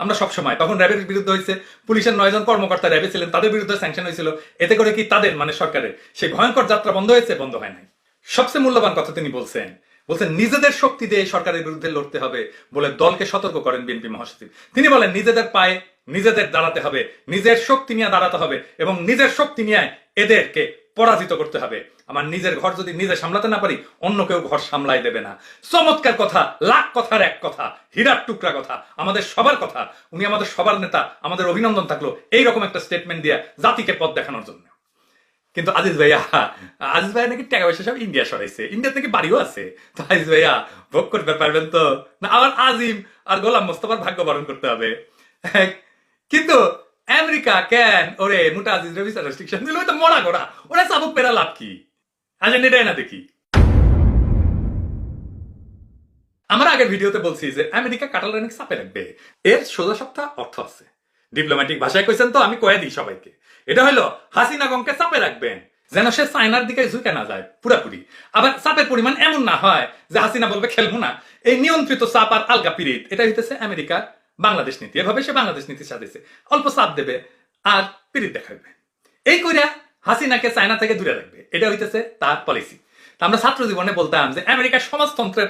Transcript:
আমরা সবসময়, তখন র্যাবের বিরুদ্ধে হয়েছে, পুলিশের 9 জন কর্মকর্তা র্যাবে ছিলেন, তাদের বিরুদ্ধে স্যাংশন হয়েছিল। এতে করে কি তাদের মানে সরকারের সেই ভয়ঙ্কর যাত্রা বন্ধ হয়েছে? বন্ধ হয় নাই। সবচেয়ে মূল্যবান কথা তিনি বলছেন নিজেদের শক্তি দিয়ে সরকারের বিরুদ্ধে লড়তে হবে বলে দলকে সতর্ক করেন বিএনপি মহাসচিব। তিনি বলেন নিজেদের পায়ে নিজেদের দাঁড়াতে হবে, নিজের শক্তি নিয়ে দাঁড়াতে হবে এবং নিজের শক্তি নিয়ে এদেরকে পরাজিত করতে হবে। আমার নিজের ঘর যদি নিজে সামলাতে না পারি, অন্য কেউ ঘর সামলাই দেবে না। চমৎকার কথা, লাখ কথার এক কথা, হীরার টুকরা কথা, আমাদের সবার কথা। উনি আমাদের সবার নেতা, আমাদের অভিনন্দন থাকলো এইরকম একটা স্টেটমেন্ট দিয়ে জাতিকে পথ দেখানোর জন্য। কিন্তু আজিজ ভাইয়া নাকি টাকা পয়সা সব ইন্ডিয়া সরাইছে, ইন্ডিয়া থেকে বাড়িও আছে। তো আজিজ ভাইয়া ভোগ করতে পারবেন তো না? আবার আজিম আর গোলাম মোস্তফার ভাগ্য বরণ করতে হবে। কিন্তু আমেরিকা কেন ওরে মোটা আজিজ ভিসা রেস্ট্রিকশন দিল? ওই তো মরা গোড়া, ওরা চাবুক পেরা লাভ কি? আজ এটাই না দেখি। আমার আগের ভিডিওতে বলছি যে আমেরিকা কাটাল রানী চাপে রাখবে, এর সোজা সপ্তাহ অর্থ আছে। ডিপ্লোম্যাটিক ভাষায় কইছেন তো, আমি কয়ে দিই সবাইকে। এটা হলো হাসিনা গমকে চাপে রাখবেন যেন সে চায়নার দিকে ঝুঁকে না যায় পুরাপুরি। আবার চাপের পরিমাণ এমন না হয় যে হাসিনা বলবে খেলবো না। এই নিয়ন্ত্রিত চাপ আর আলগা পিরিত, এটা হইতেছে আমেরিকা বাংলাদেশ নীতি। এভাবে সে বাংলাদেশ নীতি সাজেছে, অল্প চাপ দেবে আর পিরিত দেখাবে। এই কইরা হাসিনাকে চায়না থেকে দূরে রাখবে, এটা হইতেছে তার পলিসি। আমরা ছাত্র জীবনে বলতাম যে আমেরিকার সমাজতন্ত্রের